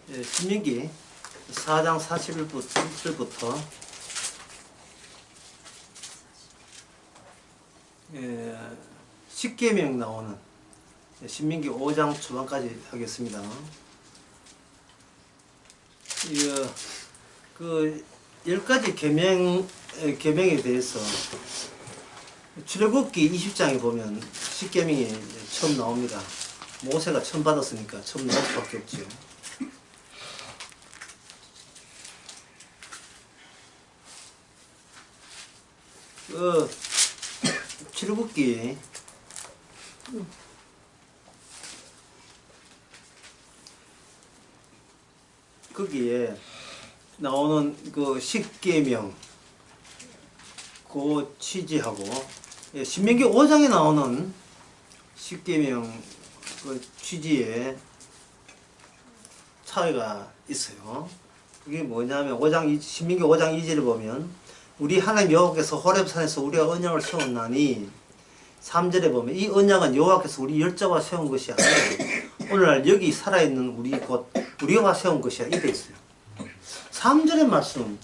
신민기 4장 41절부터 십계명 나오는 신민기 5장 초반까지 하겠습니다. 그 10가지 계명에 대해서 출애굽기 20장에 보면 십계명이 처음 나옵니다. 모세가 처음 받았으니까 처음 나올 수밖에 없죠. 출애굽기 거기에 나오는 그 십계명 그 취지하고 신명기 5장에 나오는 십계명 그 취지에 차이가 있어요. 그게 뭐냐면 신명기 5장 2절에 보면 우리 하나님 여호와께서 호렙산에서 우리가 언약을 세웠나니 3절에 보면 이 언약은 여호와께서 우리 열조와 세운 것이 아니라 오늘날 여기 살아있는 우리가 세운 것이야 이래 있어요. 3절의 말씀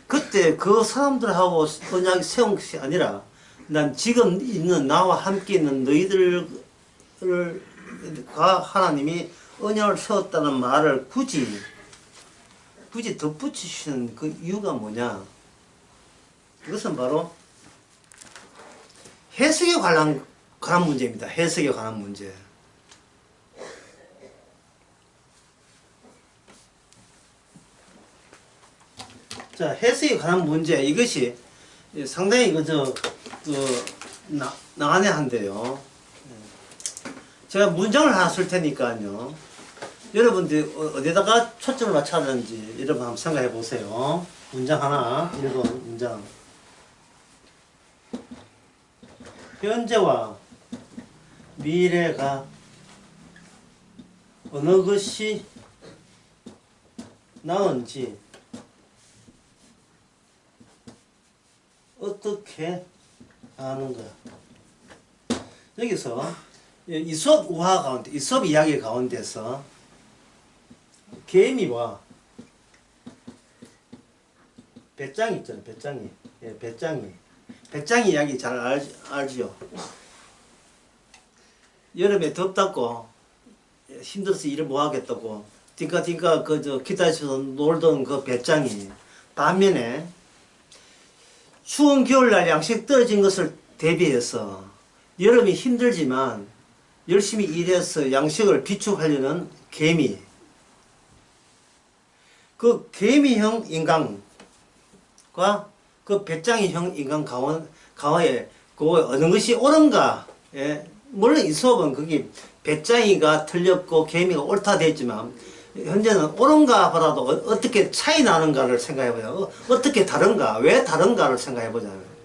그때 그 사람들하고 언약이 세운 것이 아니라 난 지금 있는 나와 함께 있는 너희들과 하나님이 언약을 세웠다는 말을 굳이 덧붙이시는 그 이유가 뭐냐? 그것은 바로 해석에 관한 문제입니다. 해석에 관한 문제. 자, 해석에 관한 문제. 이것이 상당히 난해한데요. 제가 문장을 하나 쓸 테니까요. 여러분들 어디다가 초점을 맞춰야 하는지 여러분 한번 생각해 보세요. 문장 하나, 1번 문장. 현재와 미래가 어느 것이 나은지 어떻게 아는가? 여기서 이솝 우화 가운데, 이솝 이야기 가운데서 개미와 배짱이 있잖아요. 배짱이. 예, 배짱이 이야기 잘 알지요. 여름에 덥다고 힘들어서 일을 못 하겠다고 띵까띵까 기다려서 놀던 그 배짱이 반면에 추운 겨울날 양식 떨어진 것을 대비해서 여름이 힘들지만 열심히 일해서 양식을 비축하려는 개미. 그 개미형 인간과 그 배짱이형 인간 가와에 그 어느 것이 옳은가? 예. 물론 이 수업은 거기 배짱이가 틀렸고 개미가 옳다 됐지만 현재는 옳은가 보다도 어떻게 차이 나는가를 생각해보자. 어떻게 다른가? 왜 다른가를 생각해보자고요.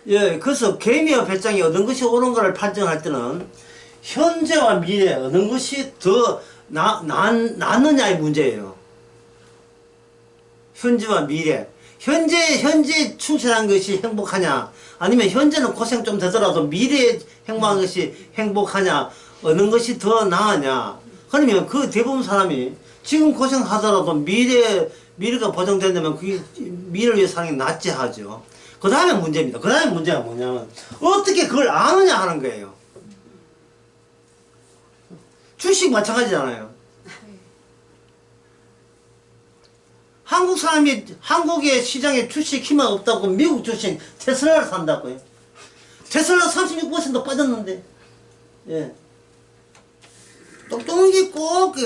예, 그래서 개미와 배짱이 어느 것이 옳은가를 판정할 때는 현재와 미래 어느 것이 더 낫느냐의 문제예요. 현재와 미래. 현재 충실한 것이 행복하냐? 아니면 현재는 고생 좀 되더라도 미래에 행복한 것이 행복하냐? 어느 것이 더 나으냐? 그러면 그 대부분 사람이 지금 고생하더라도 미래가 보장된다면 그게 미래를 위해 사는 게 낫지 하죠. 그 다음에 문제입니다. 그 다음에 문제가 뭐냐면 어떻게 그걸 아느냐 하는 거예요. 주식 마찬가지잖아요. 한국 사람이 한국의 시장에 주식 희망 없다고 미국 주식 테슬라를 산다고요. 테슬라 36% 빠졌는데. 예. 똑똑이 꼭이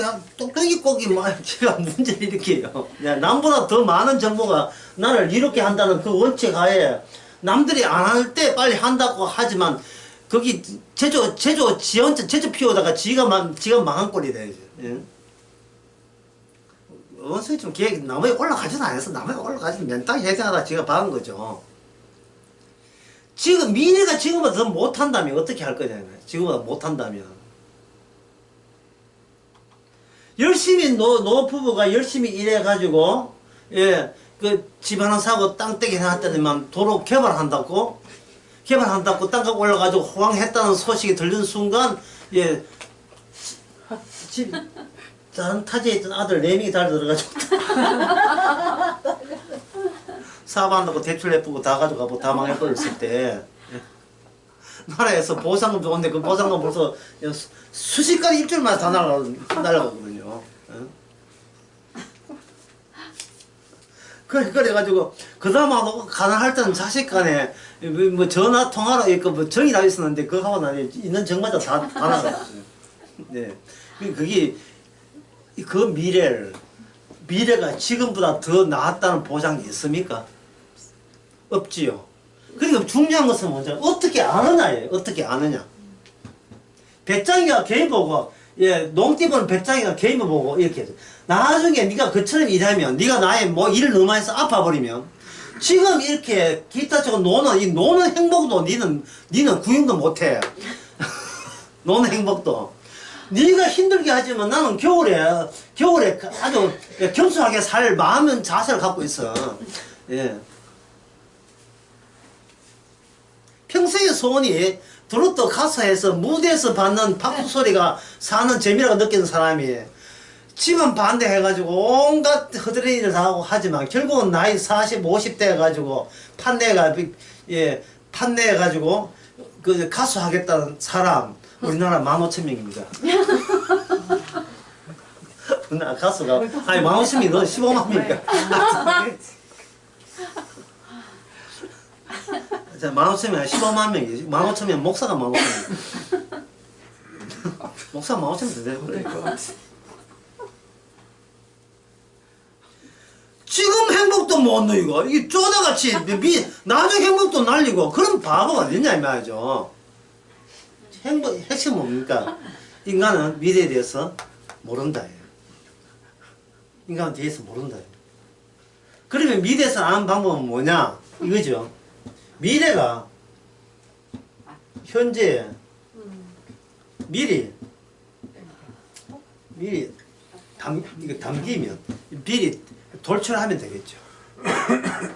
제가 문제를 일으켜요. 남보다 더 많은 정보가 나를 이렇게 한다는 그 원칙 하에 남들이 안 할 때 빨리 한다고 하지만 거기 제조 피우다가 지가 망한 꼴이 돼야죠. 예. 원숭이 좀 나무에 올라가지도 않아서 나무에 올라가지도 맨땅 해생하다 지가 박은 거죠. 지금 미래가 지금보다 더 못한다면 어떻게 할 거냐면 지금보다 못한다면 열심히 노부부가 열심히 일해가지고 그 집 하나 사고 땅떼기 해놨더니만 도로 개발한다고 땅값 올라가지고 호황했다는 소식이 들리는 순간 집 다른 타지에 있던 아들 4명이 달려들어가지고 사업 안 하고 대출 내쁘고 다 가져가고 다 망해버렸을 때 나라에서 보상금 좋은데 그 보상금 벌써 수십가지 입줄만 다 날아가거든요. 그래가지고 그 다음 가능할 때는 자식 간에 뭐 전화 통화로 있고 뭐 정이 나 있었는데 그거 하고 나니 있는 정마저 다 나갔어요. 네, 그게 그 미래가 지금보다 더 나았다는 보장이 있습니까? 없지요. 그러니까 중요한 것은 뭐죠? 어떻게 아느냐예요. 어떻게 아느냐. 배짱이가 개인 보고, 예, 농띠보는 배짱이가 개인 보고 이렇게 해서 나중에 네가 그처럼 일하면, 네가 나의 뭐 일을 너무 많이 해서 아파버리면, 지금 이렇게 기타 치고 노는 행복도 니는 구인도 못해. 노는 행복도. 네가 힘들게 하지만 나는 겨울에 아주 겸손하게 살 마음은 자세를 갖고 있어. 예. 평생의 소원이 트로트 가수해서 무대에서 받는 박수 소리가 사는 재미라고 느끼는 사람이 지금 반대해가지고 온갖 허드렛 일을 다 하고 하지만 결국은 나이 40, 50대 해가지고 판매해가지고 그 가수 하겠다는 사람 우리나라 15,000명입니다. 우리나라 가수가 아니 15,000명이 너 15만 명이니까. 자, 15,000명, 15만 명이지. 15,000명, 목사가 15,000명. 목사 15,000명 되는 거니까. 지금 행복도 못 누리고, 이게 쪼다같이, 나중에 행복도 날리고, 그런 바보가 어딨냐, 이 말이죠. 핵심은 뭡니까? 인간은 미래에 대해서 모른다. 인간은 뒤에서 모른다. 그러면 미래에서 아는 방법은 뭐냐? 이거죠. 미래가 현재 미리 이거 당기면 미리 돌출하면 되겠죠.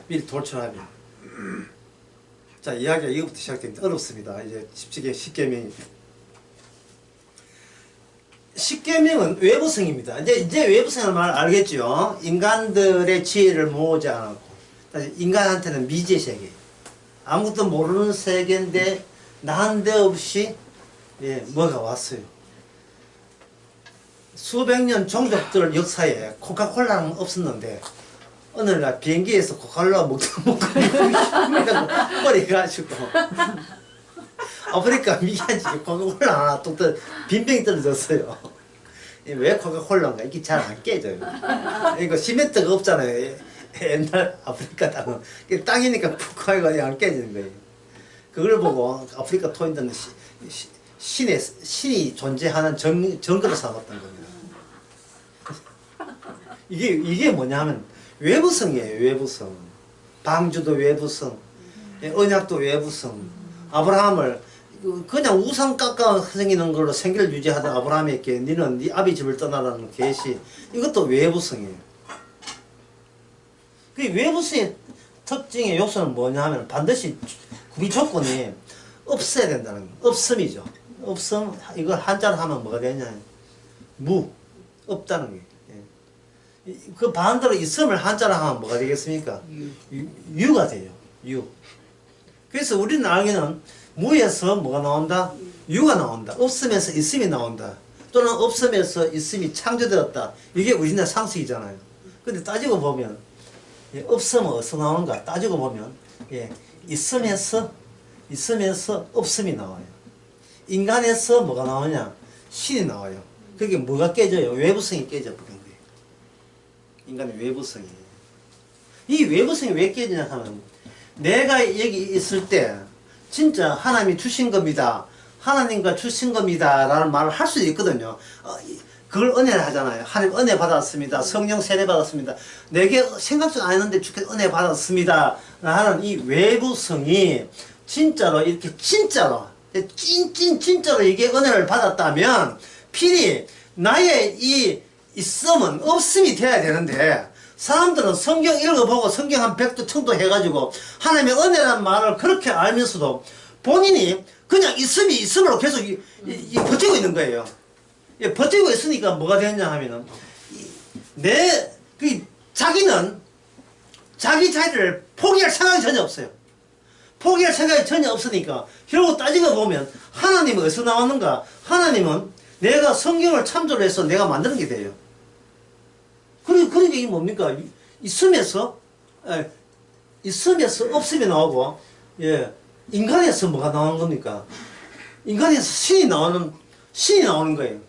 미리 돌출하면. 자, 이야기가 이거부터 시작됩니다. 어렵습니다. 이제 십계명이. 십계명은 외부성입니다. 이제 외부성을 말 알겠죠. 인간들의 지혜를 모으지 않았고, 인간한테는 미지의 세계. 아무것도 모르는 세계인데 난데없이 뭐가 왔어요. 수백 년 종족들 역사에 코카콜라는 없었는데 어느 날 비행기에서 코카콜라 먹고 버려가지고 아프리카 미얀지 코카콜라 하나 또 빈병이 떨어졌어요. 왜 코카콜라인가? 이게 잘 안 깨져요. 이거 시멘트가 없잖아요. 옛날 아프리카 땅은 땅이니까 푹 하고 안 깨지는 거예요. 그걸 보고 아프리카 토인들은 신이 존재하는 정글을 삼았던 겁니다. 이게 뭐냐 하면 외부성이에요. 외부성. 방주도 외부성, 언약도 외부성. 아브라함을 그냥 우상 깎아 생기는 걸로 생계를 유지하던 아브라함에게 너는 네 아비 집을 떠나라는 계시, 이것도 외부성이에요. 그 외부성의 특징의 요소는 뭐냐 하면 반드시 구비 조건이 없어야 된다는 거. 없음이죠. 없음, 이걸 한자로 하면 뭐가 되냐. 없다는 게. 그 반대로 있음을 한자로 하면 뭐가 되겠습니까? 유가 돼요. 그래서 우리는 알기는 무에서 뭐가 나온다? 유가 나온다. 없으면서 있음이 나온다. 또는 없으면서 있음이 창조되었다. 이게 우리나라 상식이잖아요. 근데 따지고 보면 없으면 어디서 나오는가 따지고 보면 있으면서 없음이 나와요. 인간에서 뭐가 나오냐? 신이 나와요. 그게 뭐가 깨져요? 외부성이 깨져버린 거예요. 인간의 외부성이. 이 외부성이 왜 깨지냐 하면 내가 여기 있을 때 진짜 하나님이 주신 겁니다. 하나님과 주신 겁니다. 라는 말을 할 수도 있거든요. 그걸 은혜를 하잖아요. 하나님 은혜 받았습니다. 성령 세례 받았습니다. 내게 생각도 안 했는데 주께서 은혜 받았습니다. 라는 이 외부성이 진짜로 이렇게 진짜로 이게 은혜를 받았다면 필히 나의 이 있음은 없음이 돼야 되는데 사람들은 성경 읽어보고 성경 한 100도 1000도 해가지고 하나님의 은혜라는 말을 그렇게 알면서도 본인이 그냥 있음이 있음으로 계속 버티고 있는 거예요. 예, 버티고 있으니까 뭐가 되느냐 하면은 자기는 자기 자리를 포기할 생각이 전혀 없어요. 포기할 생각이 전혀 없으니까 결국 따지고 보면 하나님은 어디서 나왔는가? 하나님은 내가 성경을 참조를 해서 내가 만드는 게 돼요. 그러니까 이게 뭡니까? 있으면서 없음이 나오고, 예, 인간에서 뭐가 나오는 겁니까? 인간에서 신이 나오는 거예요.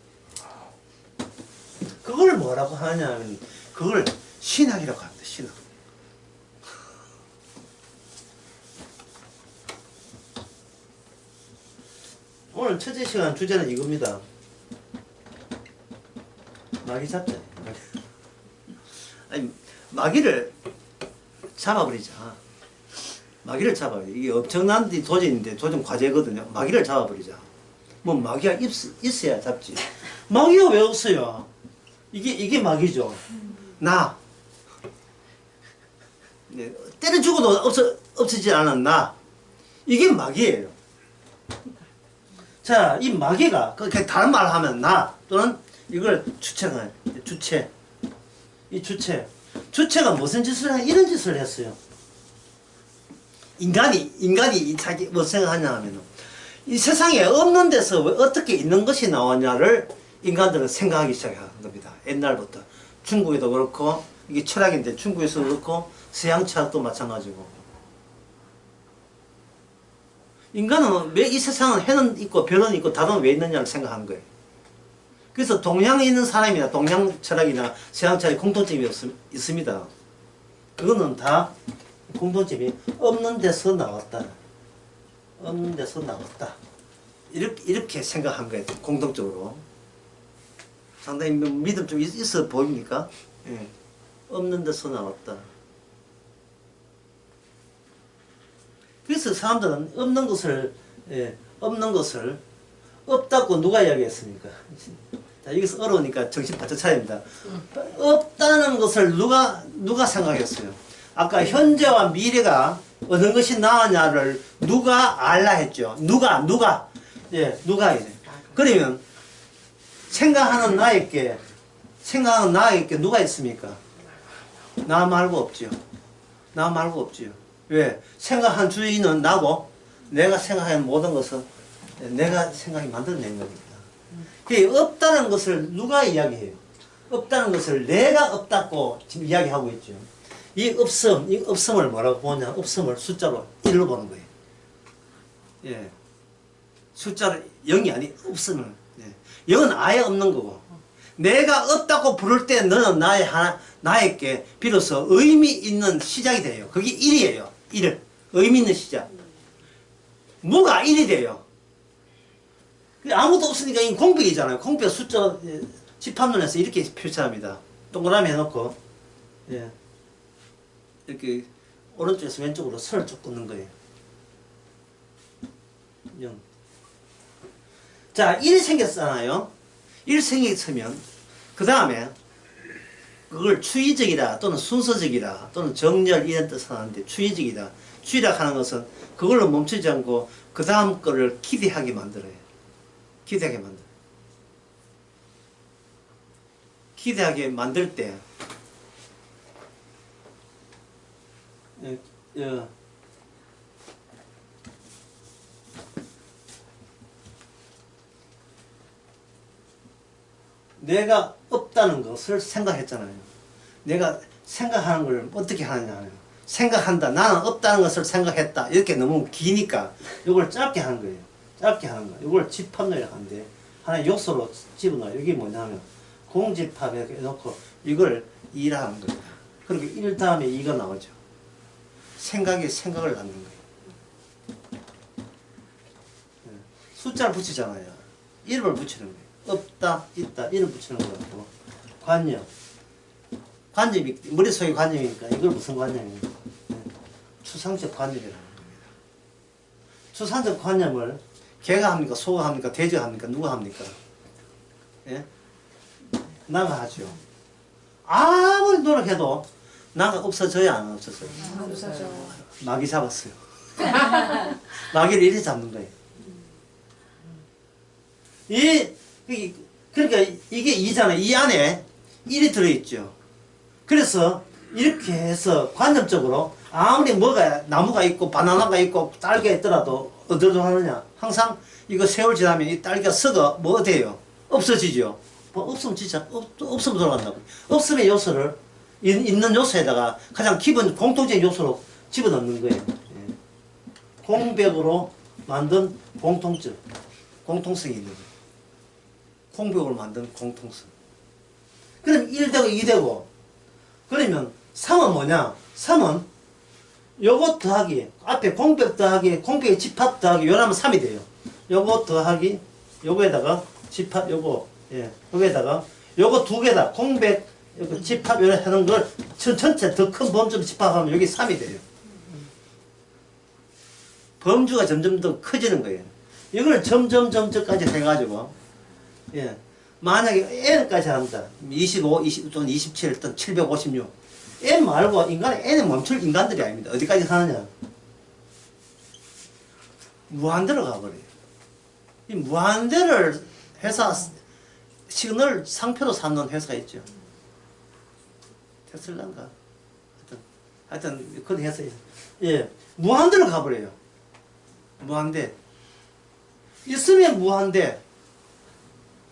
그걸 뭐라고 하냐면, 그걸 신학이라고 합니다, 신학. 오늘 첫째 시간 주제는 이겁니다. 마귀 잡자. 아니, 마귀를 잡아버리자. 마귀를 잡아버리자. 이게 엄청난 도전인데, 도전 과제거든요. 마귀를 잡아버리자. 뭐 마귀가 있어야 잡지. 마귀가 왜 없어요? 이게 마귀죠. 나. 네, 때려 죽어도 없어지지 않은 나. 이게 마귀예요. 자, 이 마귀가, 다른 말을 하면 나, 또는 이걸 주체가, 주체. 이 주체가 무슨 짓을 해? 이런 짓을 했어요. 인간이 자기 뭐 생각하냐 하면은, 이 세상에 없는 데서 왜 어떻게 있는 것이 나왔냐를 인간들은 생각하기 시작한 겁니다. 옛날부터. 중국에도 그렇고, 이게 철학인데 중국에서도 그렇고, 서양 철학도 마찬가지고. 인간은 왜 이 세상은 해는 있고 별은 있고 달은 왜 있느냐를 생각한 거예요. 그래서 동양에 있는 사람이나 동양 철학이나 서양 철학에 공통점이 있습니다. 그거는 다 공통점이 없는 데서 나왔다. 없는 데서 나왔다. 이렇게 생각한 거예요. 공통적으로. 상당히 믿음 좀 있어 보입니까? 예. 없는 데서 나왔다. 그래서 사람들은 없는 것을 없다고 누가 이야기했습니까? 자, 여기서 어려우니까 정신 바짝 차려야 됩니다. 없다는 것을 누가 생각했어요? 아까 현재와 미래가 어느 것이 나으냐를 누가 알라 했죠. 누가 이제. 그러면 생각하는 나에게 누가 있습니까? 나 말고 없지요. 왜? 생각한 주인은 나고, 내가 생각하는 모든 것은 내가 생각이 만들어낸 겁니다. 없다는 것을 누가 이야기해요? 없다는 것을 내가 없다고 지금 이야기하고 있죠. 이 없음을 뭐라고 보냐? 없음을 숫자로 1로 보는 거예요. 예. 숫자로 0이 아니, 없음을. 예. 0은 아예 없는 거고. 내가 없다고 부를 때 너는 나에게 비로소 의미 있는 시작이 돼요. 그게 1이에요. 1. 의미 있는 시작. 뭐가 1이 돼요. 아무것도 없으니까 이 공백이잖아요. 공백 숫자 집합론에서 이렇게 표시합니다. 동그라미 해놓고, 예. 이렇게 오른쪽에서 왼쪽으로 선을 쭉 긋는 거예요. 0. 자, 1이 생겼잖아요. 1 생겼으면 그 다음에 그걸 추이적이다 또는 순서적이다 또는 정렬 이런 뜻을 하는데 추이적이다. 추이라 하는 것은 그걸로 멈추지 않고 그 다음 거를 기대하게 만들어요. 기대하게 만들 때 내가 없다는 것을 생각했잖아요. 내가 생각하는 걸 어떻게 하느냐. 생각한다. 나는 없다는 것을 생각했다. 이렇게 너무 기니까 이걸 짧게 하는 거예요. 짧게 하는 거. 이걸 집합론이라고 하는데 하나의 요소로 집어넣어요. 이게 뭐냐면 공집합에 놓고 이걸 2라 하는 겁니다. 그리고 1 다음에 2가 나오죠. 생각이 생각을 낳는 거예요. 숫자를 붙이잖아요. 이름을 붙이는 거예요. 없다, 있다, 이름 붙이는 거고. 관념. 관념이, 머릿속에 관념이니까 이걸 무슨 관념입니까? 추상적 관념이라는 겁니다. 추상적 관념을 개가 합니까? 소가 합니까? 돼지가 합니까? 누가 합니까? 예? 나가 하죠. 아무리 노력해도 나가 없어져야 안 없어져요? 없어져. 마귀 잡았어요. 마귀를 이리 잡는 거예요. 그러니까 이게 2잖아요. 이 안에 1이 들어있죠. 그래서 이렇게 해서 관념적으로 아무리 뭐가 나무가 있고 바나나가 있고 딸기가 있더라도 어디로 하느냐. 항상 이거 세월 지나면 이 딸기가 썩어 뭐 돼요? 없어지죠. 뭐 없으면 진짜 없으면 돌아간다고. 없으면 요소를 있는 요소에다가 가장 기본 공통적인 요소로 집어넣는 거예요. 예. 공백으로 만든 공통성이 있는 거예요. 공백으로 만든 공통성. 그럼 1되고 2되고 그러면 3은 뭐냐? 3은 요거 더하기 앞에 공백 더하기 공백의 집합 더하기 요라면 3이 돼요. 요거 더하기 요거에다가 집합 요거 예 요거에다가 요거 두 개다 공백 요거 집합 요래 하는 걸 전체 더 큰 범주로 집합하면 여기 3이 돼요. 범주가 점점 더 커지는 거예요. 이걸 점점까지 해가지고 예 만약에 n까지 합니다. 25, 20 또는 27 또는 756 n 말고 인간은 n에 멈출 인간들이 아닙니다. 어디까지 가느냐? 무한대로 가버려요. 이 무한대를 회사 시그널 상표로 삼는 회사가 있죠. 테슬라인가? 하여튼 그런 회사 예 무한대로 가버려요. 무한대 있으면 무한대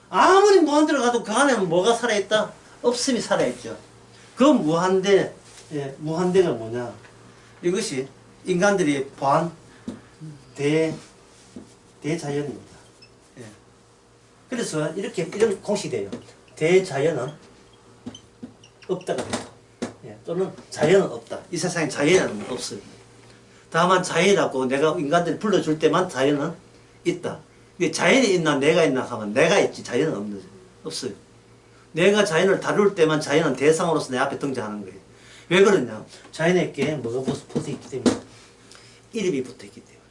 아무리 무한대로 가도 그 안에 뭐가 살아있다? 없음이 살아있죠. 그 무한대 예, 무한대가 뭐냐? 이것이 인간들이 보한 대자연입니다. 예. 그래서 이렇게 이런 공식이 돼요. 대자연은 없다가 돼요. 예. 또는 자연은 없다. 이 세상에 자연은 없어요. 다만 자연이라고 내가 인간들이 불러줄 때만 자연은 있다. 자연이 있나 내가 있나 하면 내가 있지 자연은 없는 거죠. 없어요. 내가 자연을 다룰 때만 자연은 대상으로서 내 앞에 등장하는 거예요. 왜 그러냐? 자연에게 뭐가 붙어 있기 때문에 이름이 붙어 있기 때문에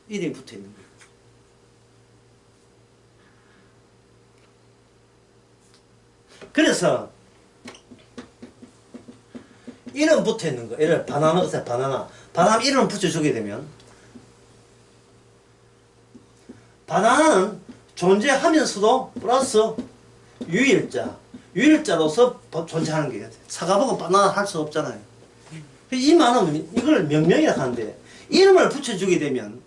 이름이 붙어 있는 거예요. 그래서 이름 붙어 있는 거. 예를 바나나 바나나 이름 붙여주게 되면 바나나는 존재하면서도 플러스 유일자로서 존재하는 게 사과보고 바나나 할 수 없잖아요. 이 말은 이걸 명명이라 하는데 이름을 붙여주게 되면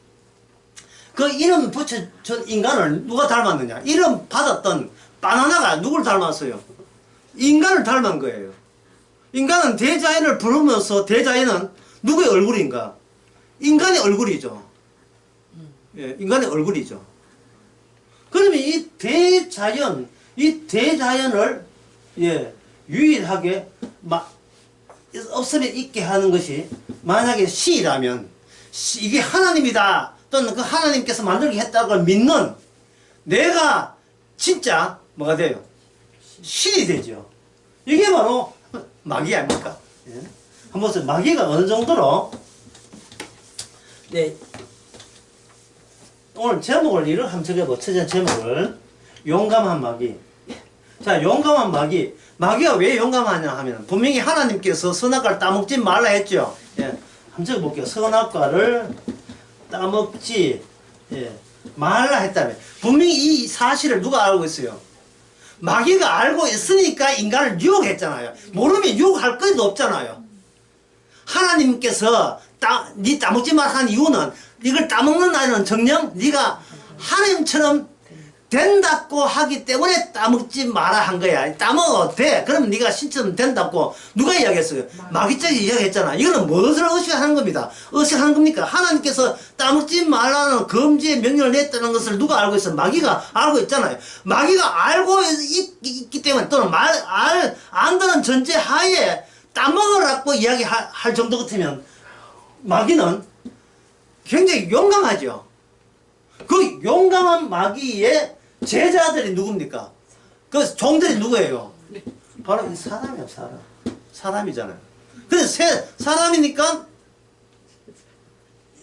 그 이름 붙여준 인간을 누가 닮았느냐? 이름 받았던 바나나가 누굴 닮았어요? 인간을 닮은 거예요. 인간은 대자연을 부르면서 대자연은 누구의 얼굴인가? 인간의 얼굴이죠. 예, 인간의 얼굴이죠. 그러면 이 대자연을 예, 유일하게 없으면 있게 하는 것이 만약에 시라면 이게 하나님이다 또는 그 하나님께서 만들게 했다고 믿는 내가 진짜 뭐가 돼요? 신이 되죠. 이게 바로 마귀 아닙니까? 예. 한번 보세요. 마귀가 어느 정도로 네. 오늘 제목을 이렇게 한번 적어보. 첫째 제목을 용감한 마귀. 자, 용감한 마귀. 마귀가 왜 용감하냐 하면 분명히 하나님께서 선악과를 따먹지 말라 했죠. 예, 한번 적어볼게요. 선악과를 따먹지 말라 했다면 분명히 이 사실을 누가 알고 있어요? 마귀가 알고 있으니까 인간을 유혹했잖아요. 모르면 유혹할 것도 없잖아요. 하나님께서 니 따먹지 말 한 이유는 이걸 따먹는 아이는 정녕 네가 하나님처럼 된다고 하기 때문에 따먹지 마라 한 거야. 따먹어도 돼. 그럼 네가 신처럼 된다고 누가 이야기했어요? 마귀적이 이야기했잖아. 이거는 무엇을 의식하는 겁니다. 의식하는 겁니까? 하나님께서 따먹지 말라는 금지의 명령을 냈다는 것을 누가 알고 있어? 마귀가 알고 있잖아요. 마귀가 알고 있기 때문에 또는 안다는 전제 하에 따먹으라고 이야기할 정도 같으면 마귀는 굉장히 용감하죠. 그 용감한 마귀의 제자들이 누굽니까? 그 종들이 누구예요? 바로 이 사람이에요, 사람. 사람이잖아요. 그래서 사람이니까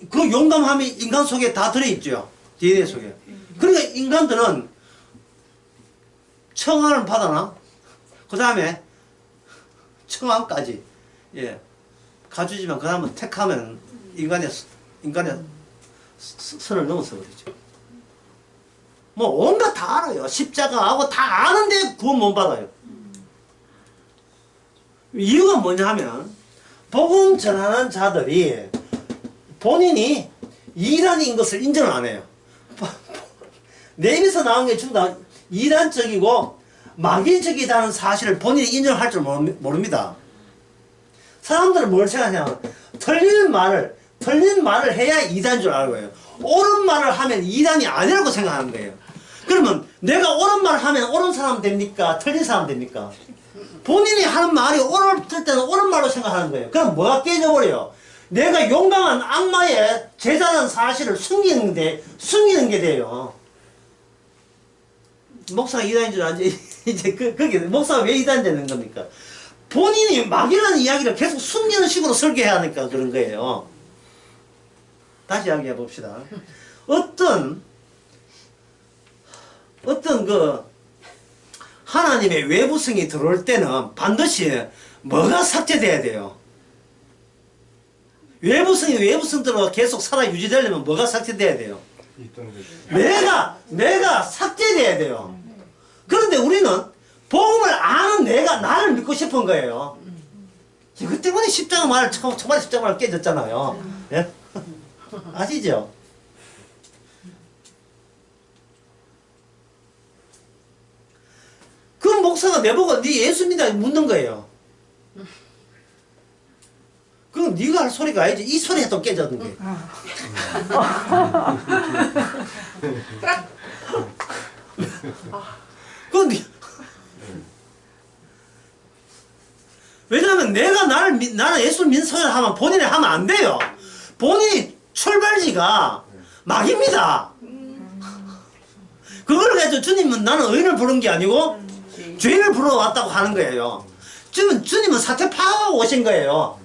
그 용감함이 인간 속에 다 들어있죠. DNA 속에. 그러니까 인간들은 청함을 받아나, 그 다음에 청함까지, 예, 가주지만, 그 다음에 택하면 인간의 선을 넘어서 버리죠. 뭐 온갖 다 알아요. 십자가하고 다 아는데 구원 못 받아요. 이유가 뭐냐 하면 복음 전하는 자들이 본인이 이단인 것을 인정을 안 해요. 내 입에서 나온 게 전부 다 이단적이고 마귀적이라는 사실을 본인이 인정할 줄 모릅니다. 사람들은 뭘 생각하냐면 틀린 말을 해야 이단인 줄 알고요. 옳은 말을 하면 이단이 아니라고 생각하는 거예요. 그러면 내가 옳은 말을 하면 옳은 사람 됩니까? 틀린 사람 됩니까? 본인이 하는 말이 옳을 때는 옳은 말로 생각하는 거예요. 그럼 뭐가 깨져버려요? 내가 용감한 악마의 제자라는 사실을 숨기는 게 돼요. 목사가 이단인 줄 알지? 이제 그게 목사가 왜 이단이 되는 겁니까? 본인이 막이라는 이야기를 계속 숨기는 식으로 설계하니까 그런 거예요. 다시 이야기해 봅시다. 어떤 그 하나님의 외부성이 들어올 때는 반드시 뭐가 삭제돼야 돼요? 외부성대로 계속 살아 유지되려면 뭐가 삭제돼야 돼요? 내가 삭제돼야 돼요. 그런데 우리는 복음을 아는 내가 나를 믿고 싶은 거예요. 이것 때문에 십자가 말 초반에 십자가 말 깨졌잖아요. 예? 아시죠? 그 목사가 내보고 네 예수 믿어 묻는 거예요. 그럼 네가 할 소리가 아니지. 이 소리가 또 깨졌는 거예요. 그건 왜냐하면 나는 예수 믿는 소리를 하면 본인이 하면 안 돼요. 본인이 출발지가 막입니다. 그걸 가지고 주님은 나는 의인을 부른 게 아니고 죄인을 부르러 왔다고 하는 거예요. 주님은 사태 파악하고 오신 거예요.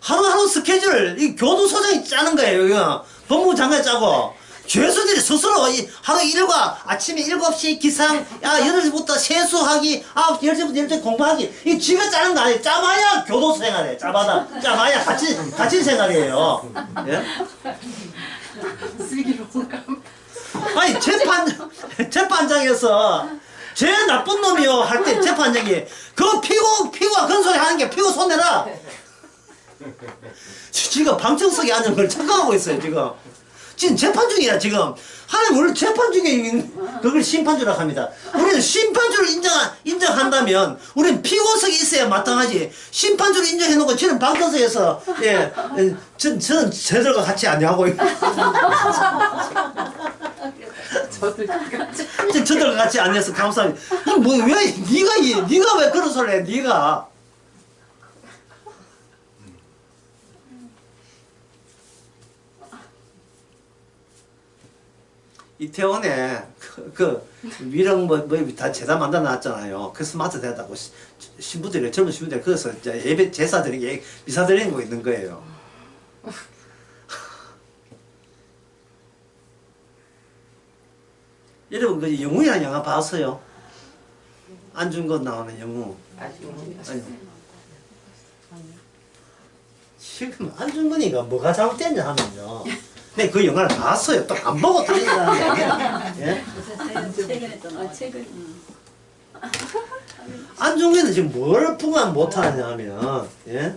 하루하루 스케줄, 이 교도소장이 짜는 거예요. 이거. 법무부 장관이 짜고. 죄수들이 스스로 하루 일과 아침에 7시 기상, 8시부터 세수하기, 9시, 10시부터 12시 공부하기. 이 쥐가 짜는 거 아니에요. 짜봐야 교도소 생활이에요. 짜봐야 같이 생활이에요. 예? 아니, 재판장에서 죄 나쁜 놈이요 할 때 재판장이 그 피고가 그런 소리 하는 게 피고 손내라. 지금 방청석에 앉은 걸 착각하고 있어요. 지금 재판 중이야. 지금 하나님 원래 재판 중에 그걸 심판주라고 합니다. 우리는 심판주를 인정한다면 우리는 피고석에 있어야 마땅하지. 심판주를 인정해놓고 저는 방청석에서 저는 저들과 같이 안 하고 저들과 같이 안 해서 감사합니다. 네가 왜 그런 소리 해? 네가 이태원에 위령 다 재단 만들어 놨잖아요. 크리스마스 되다고 신부들이 젊은 신부들이 거기서 예배 제사 드리게 미사 드리는 거 있는 거예요. 여러분 그 영웅이라는 영화 봤어요? 안중근 나오는 영웅. 아니. 지금 안중근이가 뭐가 잘못됐냐 하면요. 네, 그 영화를 봤어요. 또 안 보고 다닌다는 게 아니라. 예? 책을. 안중근은 지금 뭘 분간 못하느냐 하면, 예?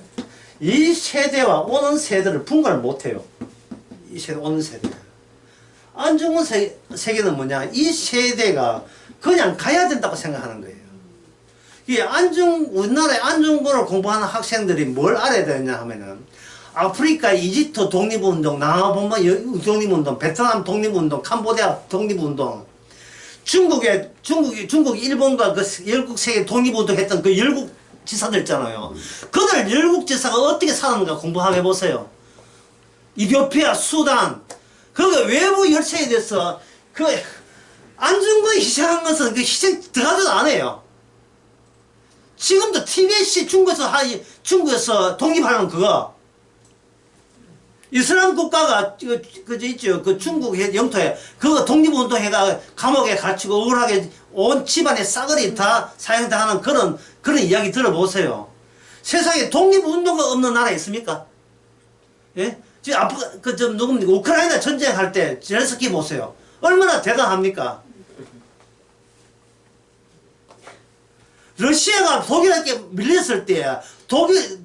이 세대와 오는 세대를 분간을 못해요. 이 세대, 오는 세대. 안중근 세계는 뭐냐? 이 세대가 그냥 가야 된다고 생각하는 거예요. 우리나라의 안중근을 공부하는 학생들이 뭘 알아야 되느냐 하면은, 아프리카 이집트 독립운동, 남아본마 독립운동, 베트남 독립운동, 캄보디아 독립운동, 중국이 일본과 그 열국세계 독립운동 했던 그 열국 지사들 있잖아요. 그들 열국 지사가 어떻게 살았는가 공부 한번 해보세요. 이디오피아, 수단, 그 외부 열차에 대해서 그 안중근이 희생한 것은 그 희생 들어가지도 않아요. 지금도 TBS 중국에서 독립하는 그거 이슬람 국가가 있죠. 그 중국 영토에 그거 독립운동 해가 감옥에 갇히고 억울하게 온 집안의 싸그리 다 사형당하는 그런 이야기 들어보세요. 세상에 독립운동가 없는 나라 있습니까? 예? 지금 좀 누굽니까? 우크라이나 전쟁할 때 젤렌스키 보세요. 얼마나 대단합니까? 러시아가 독일에게 밀렸을 때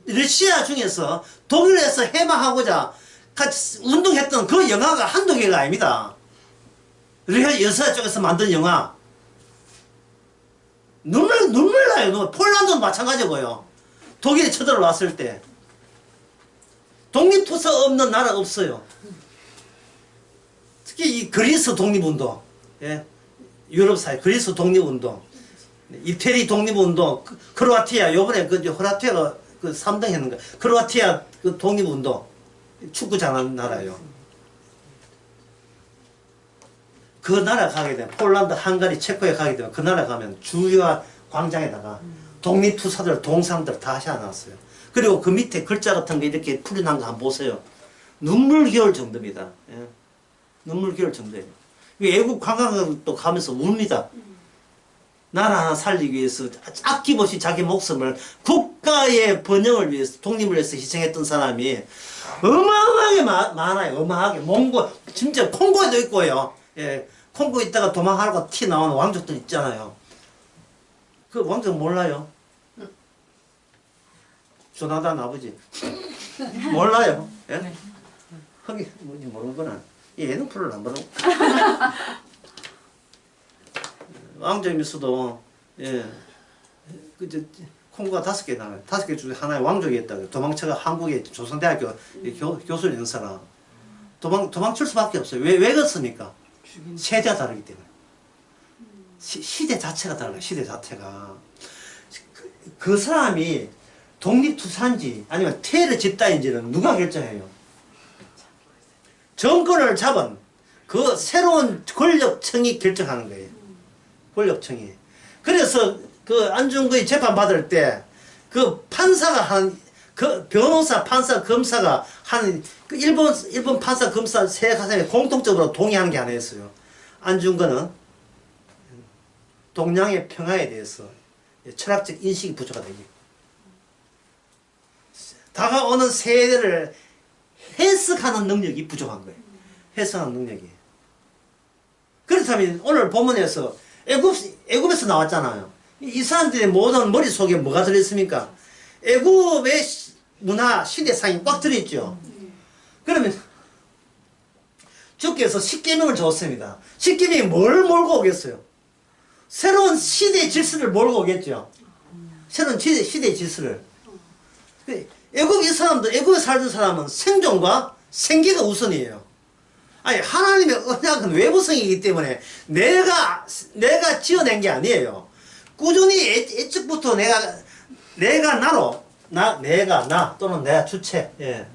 러시아 중에서 독일에서 해방하고자 같이 운동했던 그 영화가 한두 개가 아닙니다. 러시아 쪽에서 만든 영화. 눈물 나요. 폴란드도 마찬가지고요. 독일이 쳐들어왔을 때. 독립투사 없는 나라 없어요. 특히 이 그리스 독립운동. 예? 유럽 사회 그리스 독립운동. 이태리 독립운동, 크로아티아, 요번에 크로아티아가 3등 했는가. 크로아티아 독립운동. 축구 잘하는 나라예요. 그 나라 가게 되면, 폴란드, 헝가리, 체코에 가게 되면, 그 나라 가면 주요한 광장에다가 독립투사들, 동상들 다 하셔놨어요. 그리고 그 밑에 글자 같은 거 이렇게 풀어난 거 한번 보세요. 눈물겨울 정도입니다. 예. 눈물겨울 정도예요. 외국 관광객도 가면서 웁니다. 나라 하나 살리기 위해서 아낌없이 자기 목숨을 국가의 번영을 위해서 독립을 위해서 희생했던 사람이 어마어마하게 많아요. 어마하게 몽고 진짜 콩고에도 있고요. 예, 콩고 있다가 도망하고 티 나오는 왕족들 있잖아요. 그 왕족 몰라요? 조나단 아버지 몰라요? 예? 거기 뭔지 모르구나. 얘는 풀을 안 보는. 왕족이면서도 예, 콩고가 5개 나와요. 5개 중에 하나의 왕족이었다고. 도망쳐가 한국의 조선대학교 교수를 연사라. 도망칠 수밖에 없어요. 왜 그렇습니까? 세대가 다르기 때문에. 시대 자체가 달라요. 시대 자체가. 그 사람이 독립투사인지 아니면 퇴를 짓다인지는 누가 결정해요? 정권을 잡은 그 새로운 권력층이 결정하는 거예요. 권력층이. 그래서 그 안중근이 재판 받을 때 그 판사가 그 변호사, 판사, 검사가 그 일본 판사, 검사 세 가정이 공통적으로 동의하는 게 하나 있어요. 안중근은 동양의 평화에 대해서 철학적 인식이 부족하다. 다가오는 세대를 해석하는 능력이 부족한 거예요. 해석하는 능력이. 그렇다면 오늘 본문에서 애굽에서 나왔잖아요. 이 사람들의 모든 머릿속에 뭐가 들어있습니까? 애굽의 문화, 시대상이 꽉 들어있죠. 그러면 주께서 십계명을 줬습니다. 십계명이 뭘 몰고 오겠어요? 새로운 시대의 질서를 몰고 오겠죠. 새로운 시대의 질서를. 애굽 이 사람도, 애굽에 살던 사람은 생존과 생계가 우선이에요. 아니, 하나님의 언약은 외부성이기 때문에 내가 지어낸 게 아니에요. 꾸준히 애측부터 내가 나로, 내가 나, 또는 내가 주체, 예.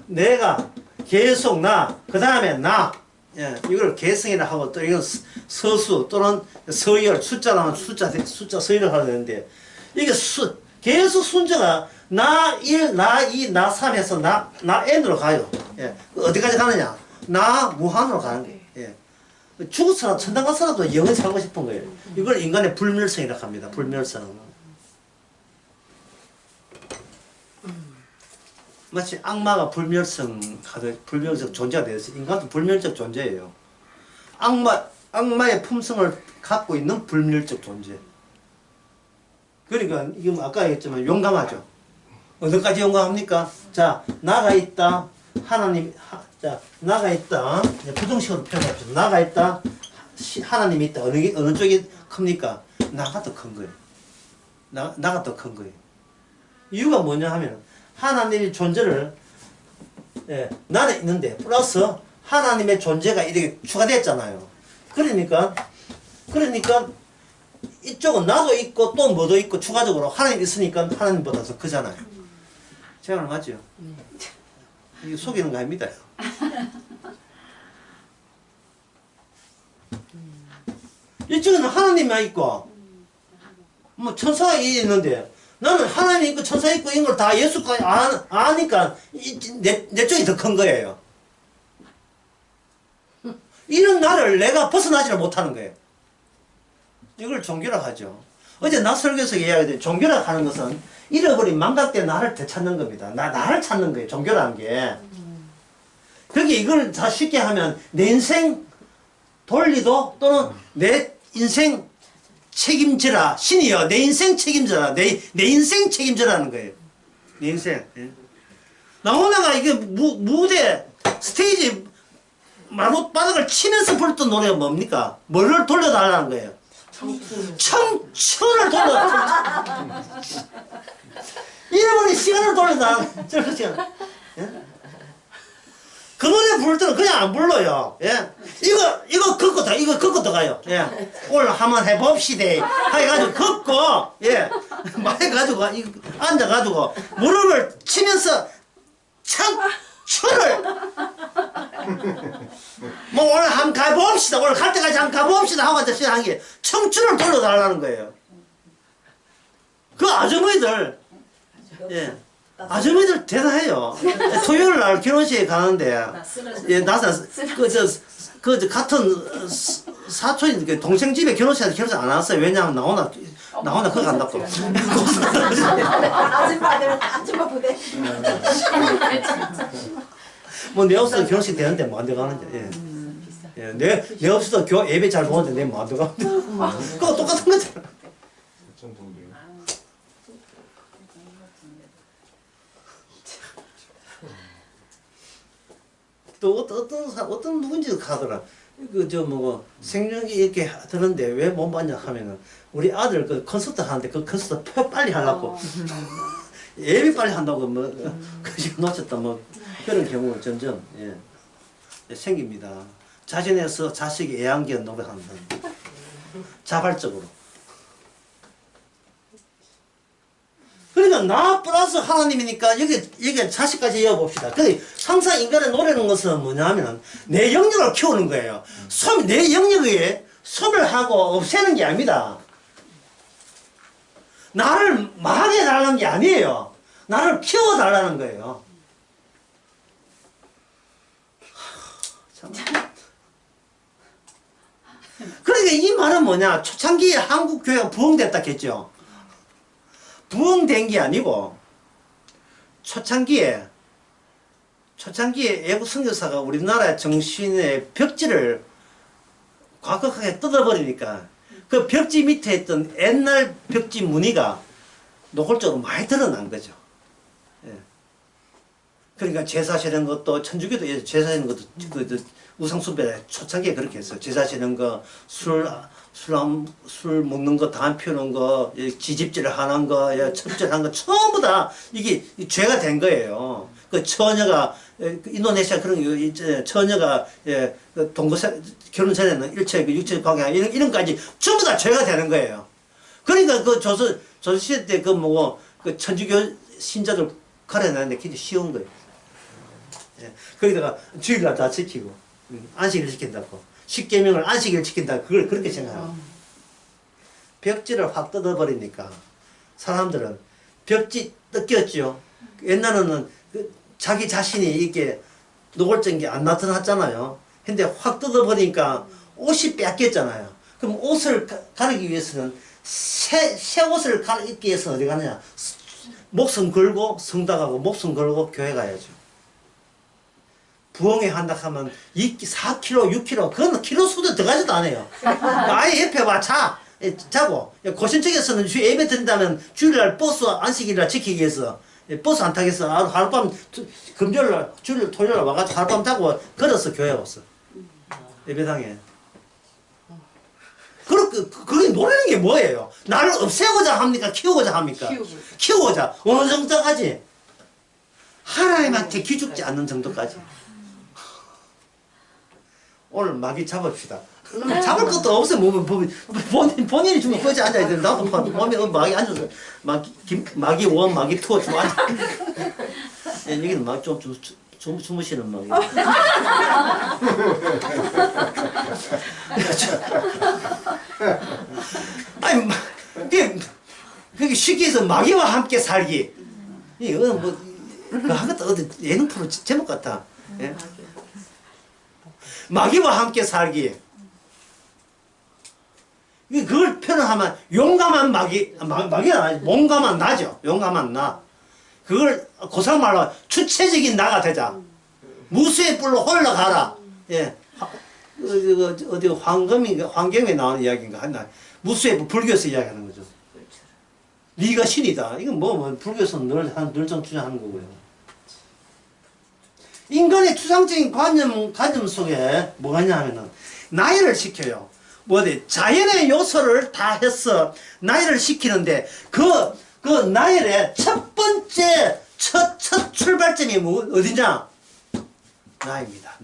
내가 계속 그 다음에 예. 이걸 계승이라 하고 또 이건 서수 또는 서열, 숫자라면 숫자 서열을 하려 되는데 이게 계속 순서가 나 1, 나 2, 나 3 해서 나 n으로 가요. 예. 어디까지 가느냐? 나 무한으로 가는 거예요. 예. 죽은 사람, 천당 간 사람도 영원히 살고 싶은 거예요. 이걸 인간의 불멸성이라고 합니다. 불멸성. 마치 악마가 불멸적 존재가 되어서 인간도 불멸적 존재예요. 악마의 품성을 갖고 있는 불멸적 존재. 그러니까 이건 아까 얘기했지만 용감하죠. 어디까지 용감합니까? 자, 나가 있다. 나가 있다. 부정식으로 표현합시다. 나가 있다. 하나님이 있다. 어느 쪽이 큽니까? 나가 더 큰 거예요. 나가 더 큰 거예요. 이유가 뭐냐 하면 하나님의 존재를 나는 있는데 플러스 하나님의 존재가 이렇게 추가됐잖아요. 그러니까 이쪽은 나도 있고 또 뭐도 있고 추가적으로 하나님 있으니까 하나님보다 더 크잖아요. 제가 맞죠? 이게 속이는 거 아닙니다. 이쪽에는 하나님만 있고 뭐 천사가 있는데 나는 하나님 있고 천사 있고 이런 걸 다 예수까지 아니까 내 쪽이 더 큰 거예요. 이런 나를 내가 벗어나지를 못하는 거예요. 이걸 종교라 하죠. 어제 나 설교에서 이야기했는데 종교라 하는 것은 잃어버린 망각된 나를 되찾는 겁니다. 나를 찾는 거예요. 종교라는 게. 그게 이걸 다 쉽게 하면 내 인생 돌리도 또는 내 인생 책임져라. 신이여 내 인생 책임져라. 내 인생 책임져라는 거예요. 내 인생. 예. 나오나가 이게 무대 스테이지 마룻바닥을 치면서 불렀던 노래가 뭡니까? 뭐를 돌려달라는 거예요? 청춘을 잃어버린 시간을 돌려달라는 저 시간. 예? 그 노래 부를 때는 그냥 안 불러요. 예? 이거 걷고 들어가요. 예. 오늘 한번 해봅시다. 해가지고 걷고, 예. 말해가지고, 앉아가지고, 무릎을 치면서 청춘을 뭐 오늘 한번 가봅시다. 오늘 갈 때까지 한번 가봅시다. 하고 이제 시작한 게 청춘을 돌려달라는 거예요. 그 아주머니들, 예. 아주머니들 대단해요. 토요일 날 결혼식에 가는데, 예, 같은 사촌이 동생 집에 결혼식 안 왔어요. 왜냐하면 나오나 그거 간다고. 아줌마 부대. 뭐 내 없어도 결혼식 되는데 뭐 안 들어가는데. 예. 예, 내 없어도 예배 잘 보는데 내 뭐 안 들어가는데. 그거 똑같은 거잖아. 또 어떤 누군지 가더라. 생중계 이렇게 들었는데 왜 못 봤냐 하면은 우리 아들 그 콘서트 하는데 그 콘서트 표 빨리 하려고 예비 빨리 한다고 그 놓쳤다 그런 경우가 점점 생깁니다. 자신에서 자식의 애완견 노력하는 자발적으로. 그러니까 나 플러스 하나님이니까 여기 자식까지 이어봅시다. 근데 항상 인간의 노래는 것은 뭐냐면 내 영역을 키우는 거예요. 내 영역에 소멸하고 없애는 게 아닙니다. 나를 망하게 달라는 게 아니에요. 나를 키워달라는 거예요. 참. 그러니까 이 말은 뭐냐? 초창기에 한국 교회가 부흥됐다 했죠. 부흥된 게 아니고 초창기에 애국 선교사가 우리나라 정신의 벽지를 과격하게 뜯어버리니까 그 벽지 밑에 있던 옛날 벽지 무늬가 노골적으로 많이 드러난 거죠. 예. 그러니까 제사 지는 것도 천주교도 제사 지는 것도 그 우상숭배 초창기에 그렇게 했어요. 제사 지는 거, 술 먹는 거, 담 피우는 거, 지집질을 하는 거, 첩질하는 거 전부 다 이게 죄가 된 거예요. 그 처녀가 인도네시아 그런 거 있잖아요. 처녀가 결혼 전에는 일체 육체 관계 이런 까지 전부 다 죄가 되는 거예요. 그러니까 그 조선시대 때 그 천주교 신자들 가려내는데 굉장히 쉬운 거예요. 예. 거기다가 주일날 다 지키고 안식일 지킨다고. 십계명을 안식일 지킨다. 그걸 그렇게 생각해요. 벽지를 확 뜯어버리니까 사람들은 벽지 뜯겼죠. 옛날에는 자기 자신이 이렇게 노골적인 게 안 나타났잖아요. 근데 확 뜯어버리니까 옷이 뺏겼잖아요. 그럼 옷을 가리기 위해서는 새 옷을 입기 위해서 어디 가느냐? 목숨 걸고 성당하고 목숨 걸고 교회 가야죠. 부흥회 한다 하면 4kg, 6kg, 그건 키로 수도 들어가지도 않아요. 아예 옆에 와, 자고. 고신청에서는 예배 드린다면 주일날 버스 안식일날 지키기 위해서 버스 안 타겠어. 하룻밤, 금요일날, 주일, 토요일날 와가지고 하룻밤 자고 걸어서 교회 왔어. 예배당에. 그게 노래는 게 뭐예요? 나를 없애고자 합니까? 키우고자 합니까? 키우고자. 어느 정도까지? 하나님한테 기죽지 않는 정도까지. 오늘 마귀 잡읍시다. 잡을 것도 없어. 본인이 주면 거지 앉아야 돼. 나도 몸에 마귀 앉아서 마귀 원, 마귀 투어 좀 앉아. 여기는 마귀 좀 주무시는 마귀. 아니, 그게 쉽게 해서 마귀와 함께 살기. 이거 하겠다. 어디 예능 프로 제목 같아. 예? 마귀와 함께 살기. 그걸 나를 하면 용감한 마귀는 아니지. 몸감한 나죠. 용감한 나. 그걸 고상 말로 주체적인 나가 되자. 무수의 뿔로 올라가라. 예. 어디 환경에 나오는 이야기인가 하나. 무수의 뿔, 불교에서 이야기하는 거죠. 네가 신이다. 이건 뭐 불교에서는 늘 좀 주장하는 거고요. 인간의 추상적인 관념 속에 뭐가 있냐면은 나이를 시켜요. 뭐 어디 자연의 요소를 다 해서 나이를 시키는데 그 나이의 첫 번째 첫 출발점이 어디냐? 나입니다.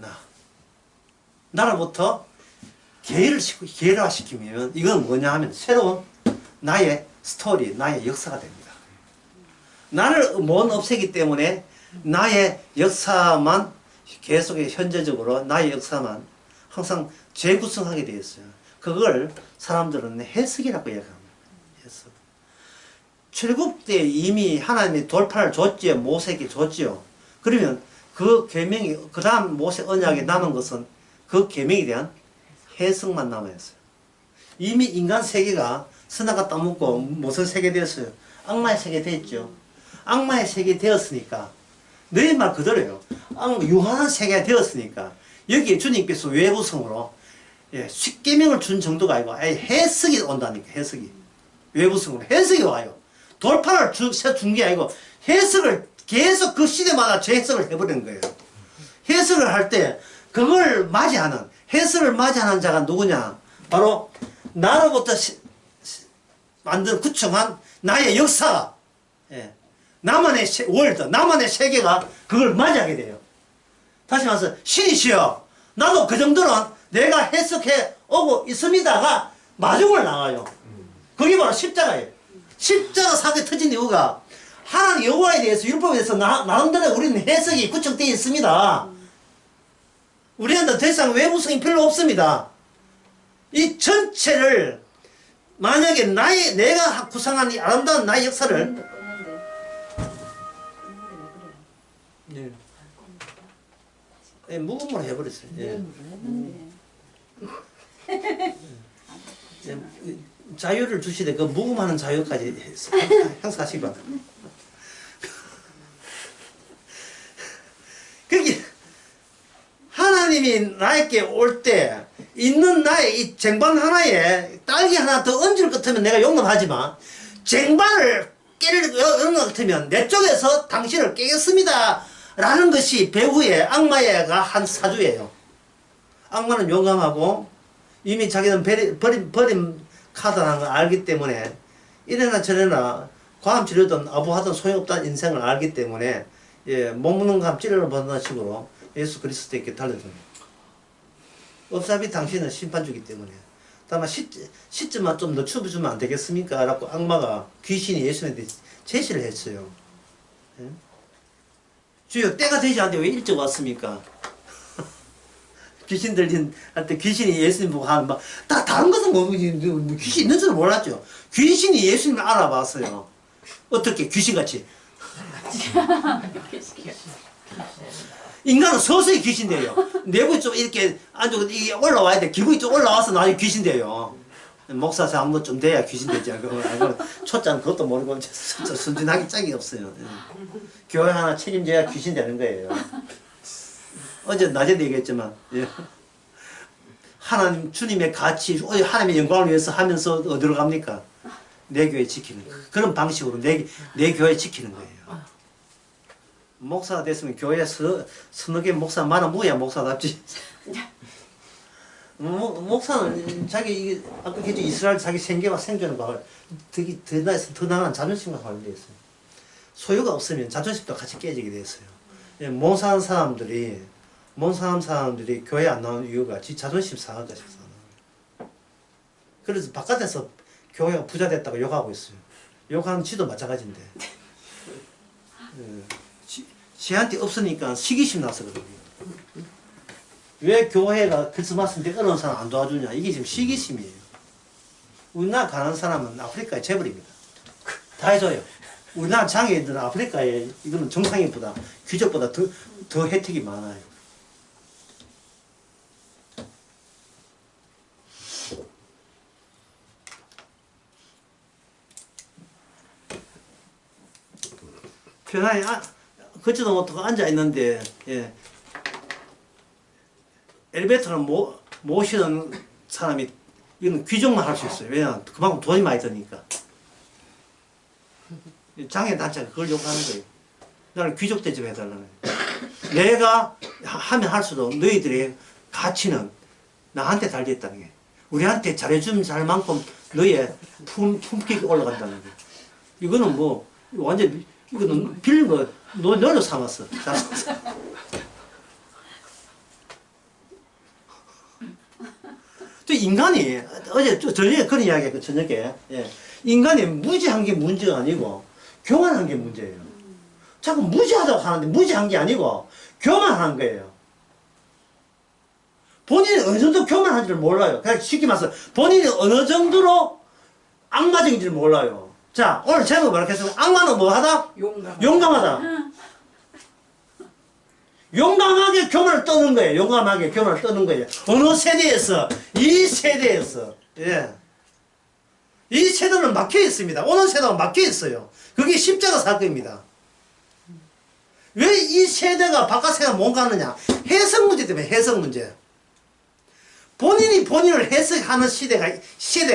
나로부터 계열화시키면 이건 뭐냐 하면 새로운 나의 스토리, 나의 역사가 됩니다. 나를 못 없애기 때문에 나의 역사만 계속 현재적으로 나의 역사만 항상 재구성하게 되어 있어요. 그걸 사람들은 해석이라고 얘기합니다. 해석. 출애굽 때 이미 하나님이 돌파를 줬지요. 모세에게 줬지요. 그러면 그 계명이 그 다음 모세 언약에 남은 것은 그 계명에 대한 해석만 남아있어요. 이미 인간 세계가 선악과 따먹고 무슨 세계 되었어요? 악마의 세계 됐죠. 악마의 세계 되었으니까 너희 말 그대로예요. 유한한 세계가 되었으니까 여기에 주님께서 외부성으로 십계명을 준 정도가 아니고 아예 해석이 온다니까. 해석이 외부성으로 해석이 와요. 돌파를 준 게 아니고 해석을 계속 그 시대마다 재해석을 해버리는 거예요. 해석을 할 때 그걸 맞이하는 해석을 맞이하는 자가 누구냐? 바로 나로부터 구축한 나의 역사, 나만의 월드, 나만의 세계가 그걸 맞이하게 돼요. 다시 말해서 신이시여 나도 그 정도는 내가 해석해 오고 있습니다가 마중을 나가요. 그게 바로 십자가예요. 십자가 사건이 터진 이유가 하나님 여호와에 대해서 율법에 대해서 나름대로 우리는 해석이 구축되어 있습니다. 우리한테 더 이상 외부성이 별로 없습니다. 이 전체를 만약에 내가 구상한 이 아름다운 나의 역사를 묵음으로 해버렸어요. 자유를 주시되 그 묵음하는 자유까지 행사하시기 바랍니다. 그게 하나님이 나에게 올 때 있는 나의 이 쟁반 하나에 딸기 하나 더 얹을 것 같으면 내가 용납하지만 쟁반을 깨를 얹을 것 같으면 내 쪽에서 당신을 깨겠습니다 라는 것이 배후에 악마가 한 사주예요. 악마는 용감하고 이미 자기는 버림 카드라는 걸 알기 때문에 이래나 저래나 과암치료든 아부하든 소용없다는 인생을 알기 때문에 못 묻는 감 찌르러 본다는 식으로 예수 그리스도에게 달려듭니다. 어차피 당신은 심판주기 때문에 다만 시점만 좀 늦춰주면 안 되겠습니까? 라고 악마가 귀신이 예수님한테 제시를 했어요. 주여 때가 되지 않는데 왜 일찍 왔습니까? 귀신들한테 귀신이 예수님 보고 하는 막 다른 것은 뭐 귀신 있는 줄 몰랐죠. 귀신이 예수님을 알아봤어요. 어떻게 귀신같이. 인간은 서서히 귀신 돼요. 내부에 좀 이렇게 안쪽 이게 올라와야 돼. 기분이 좀 올라와서 나중에 귀신 돼요. 목사사 한번 좀 돼야 귀신 되지. 초짜는 그것도 모르고 순진하게 짝이 없어요. 교회 하나 책임져야 귀신 되는 거예요. 어제 낮에도 얘기했지만 하나님 주님의 가치 하나님의 영광을 위해서 하면서 어디로 갑니까? 내 교회 지키는 거예요. 그런 방식으로 내 교회 지키는 거예요. 목사가 됐으면 교회에서 서너 개 목사 많아 먹어야 목사답지. 목사는 자기 아까 했죠. 이스라엘 자기 생계와 생존과 더 나은 자존심과 관련되어 있어요. 소유가 없으면 자존심도 같이 깨지게 되어 있어요. 못 사는 사람들이 교회 안 나오는 이유가 지 자존심 상하다 싶어서. 그래서 바깥에서 교회가 부자 됐다고 욕하고 있어요. 욕하는 지도 마찬가지인데. 지한테 없으니까 시기심 나서 그러거든요. 왜 교회가 크리스마스인데 어려운 사람 안 도와주냐. 이게 지금 시기심이에요. 우리나라 가난한 사람은 아프리카에 재벌입니다. 다 해줘요. 우리나라 장애인들은 아프리카에 이거는 정상인보다 귀족보다 더 혜택이 많아요. 편하게 걷지도 못하고 앉아 있는데 예. 엘리베이터를 모시는 사람이 이건 귀족만 할 수 있어요. 왜냐하면 그만큼 돈이 많이 드니까. 장애 단체가 그걸 요구하는 거예요. 나를 귀족 대접 해달라는 거예요. 내가 하면 할수록 너희들의 가치는 나한테 달려있다는 게 우리한테 잘해주면 잘 만큼 너의 품격이 올라간다는 거. 이거는 뭐 완전 이거는 빌린 거 너로 삼았어. 또 인간이 어제 저녁에 그런 이야기했고 저녁에 예. 인간이 무지한 게 문제가 아니고 교만한 게 문제예요. 자꾸 무지하다고 하는데 무지한 게 아니고 교만한 거예요. 본인이 어느 정도 교만한지를 몰라요. 그냥 쉽게 말해서 본인이 어느 정도로 악마적인지를 몰라요. 자, 오늘 제목 뭐라고 했어요? 악마는 뭐 하다? 용감하다. 용감하게 교만을 떠는 거예요. 용감하게 교만을 떠는 거예요. 어느 세대에서? 이 세대에서. 예. 이 세대는 막혀 있습니다. 오는 세대가 막혀 있어요. 그게 십자가 사건입니다. 왜 이 세대가 바깥 세대가 못 가느냐? 해석 문제 때문에 해석 문제. 본인이 본인을 해석하는 시대가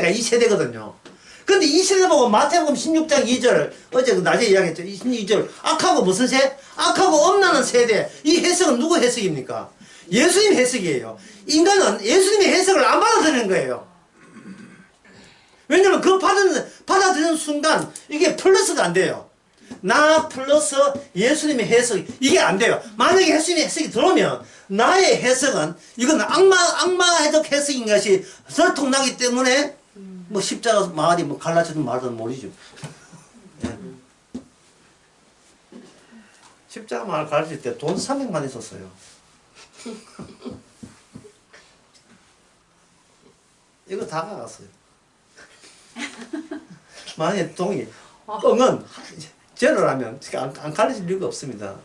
이 세대거든요. 근데 이 세대 보고 마태복음 16장 2절 어제 낮에 이야기했죠. 22절 악하고 무슨 세? 악하고 엄나는 세대. 이 해석은 누구 해석입니까? 예수님 해석이에요. 인간은 예수님의 해석을 안 받아들이는 거예요. 왜냐면 그 받아들이는 순간 이게 플러스가 안 돼요. 나 플러스 예수님의 해석 이게 안 돼요. 만약에 예수님의 해석이 들어오면 나의 해석은 이건 악마적 해석인 것이 설통나기 때문에 뭐 십자가 말이 뭐 갈라치든 말든 모르죠. 예. 십자가 말 가르칠 때 돈 300만 있었어요. 이거 다 가갔어요. 만약에 돈이 뻥은 제로라면 안 가르칠 이유가 없습니다.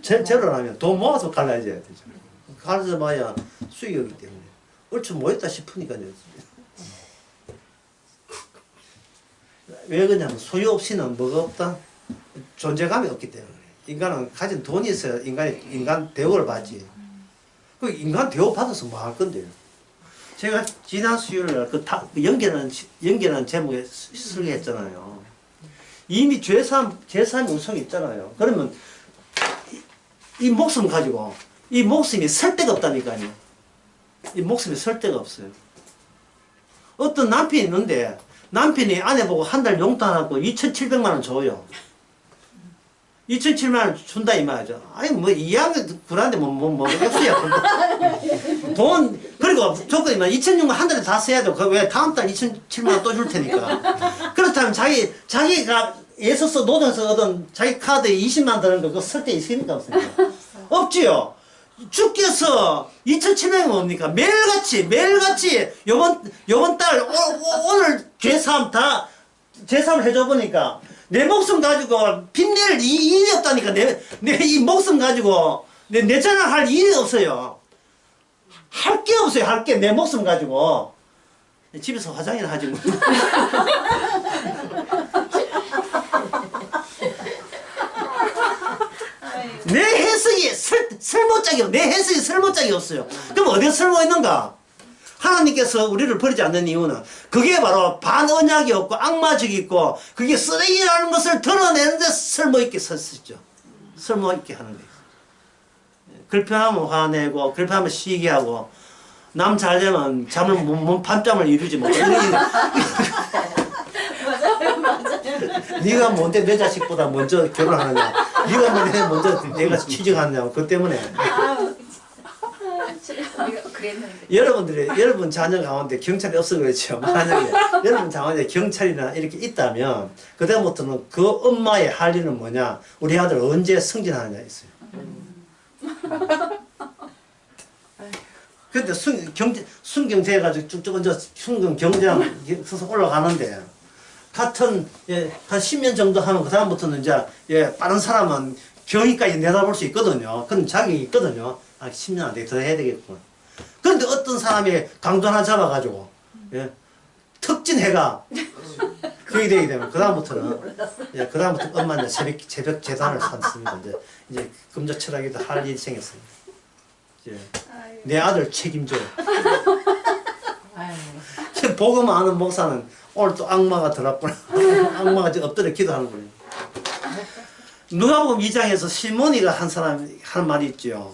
제로라면 돈 모아서 갈라져야 되죠. 가르쳐 봐야 수익이 없기 때문에 얼추 모였다 싶으니까요. 왜 그러냐면 소유 없이는 뭐가 없다? 존재감이 없기 때문에. 인간은 가진 돈이 있어야 인간 대우를 받지. 그 인간 대우 받아서 뭐 할 건데요? 제가 지난 수요일 연결하는 제목에 설계했잖아요. 이미 죄사함 우성이 있잖아요. 그러면 이 목숨 가지고 이 목숨이 설 데가 없다니까요. 이 목숨이 설 데가 없어요. 어떤 남편이 있는데 남편이 아내 보고 한 달 용돈 하고 2,700만 원 줘요. 2,700만 원 준다 이 말이죠. 아니 뭐 2학년 불안데 뭐 액수야. 돈 그리고 조건이 2,600만 한 달에 다 써야 되고 왜 다음 달 2,700만 원 또 줄 테니까. 그렇다면 자기가 애써서 노동해서 얻은 자기 카드에 20만 드는 거 그거 쓸 때 있습니까 없습니까? 없지요. 주께서 2,700원 뭡니까? 매일같이 요번 달 오늘 죄사함을 해줘 보니까 내 목숨 가지고 빚낼 일이 없다니까. 내 이 목숨 가지고 내 자랑할 일이 없어요. 할 게 없어요. 할 게 내 목숨 가지고 집에서 화장이나 하지 뭐. 내 해석이 내 해석이 설모짝이 없어요. 그럼 어디에 설모 있는가? 하나님께서 우리를 버리지 않는 이유는 그게 바로 반언약이 없고 악마적이 있고 그게 쓰레기라는 것을 드러내는데 설모있게 섰었죠. 설모있게 하는 거예요. 글편하면 화내고 글편하면 시기 하고 남 잘되면 밤잠을 이루지 못하고 네가 뭔데 내 자식보다 먼저 결혼하느냐, 네가 뭔데 먼저 내가 취직하느냐. 그 때문에 여러분 자녀 가운데 경찰이 없어 그렇죠. 만약에 여러분 자녀에 경찰이나 이렇게 있다면 그다음부터는 그 엄마의 할 일은 뭐냐, 우리 아들 언제 승진하느냐 있어요. 근데 순경제 해가지고 쭉쭉 얹어 순경 경제랑 서서 올라가는데 같은 한 10년 정도 하면 그 다음부터는 이제 빠른 사람은 경위까지 내다볼 수 있거든요. 그건 자격이 있거든요. 10년 안 돼 더 해야 되겠구나. 그런데 어떤 사람이 강도 하나 잡아가지고 특진해가 그게 되게 되면 그다음부터는 예, 그다음부터 엄마는 새벽 재단을 삼습니다. 이제 금조 철학에도 할 일이 생겼습니다. 이제 내 아들 책임져. 복음 아는 목사는 오늘 또 악마가 들었구나. 악마가 지금 엎드려 기도하는구나. 누가복음 2장에서 시몬이가 한 말이 있죠.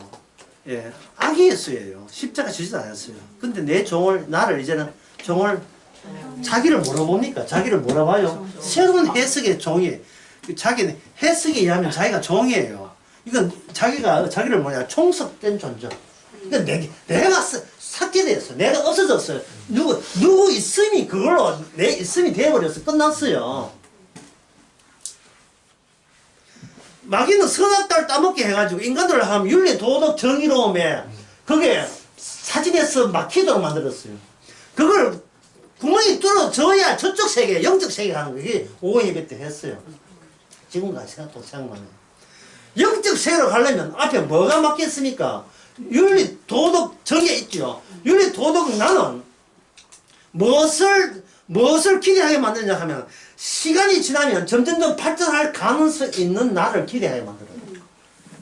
예, 악의 예수예요. 십자가 지지도 않았어요. 근데 내 종을 나를 이제는 종을 자기를 뭐라 봅니까? 자기를 뭐라 봐요? 새로운 해석의 종이 자기는 해석에 의하면 자기가 종이에요. 이건 자기를 뭐냐 총석된 존재. 그러니까 내가 삭제됐어. 내가 없어졌어요. 누구 있음이 그걸로 내 있음이 돼버렸어. 끝났어요. 마귀는 선악 딸 따먹게 해가지고 인간들을 하면 윤리, 도덕, 정의로움에 그게 사진에서 막히도록 만들었어요. 그걸 구멍이 뚫어져야 저쪽 세계, 영적 세계 가는 거예요. 그게 5월 예배 때 했어요. 지금까지 생각만 해요. 영적 세계로 가려면 앞에 뭐가 막혔습니까? 윤리, 도덕, 정의 있죠. 윤리, 도덕은 나는 무엇을 기대하게 만드냐 하면 시간이 지나면 점점 발전할 가능성이 있는 나를 기대하게 만들어요.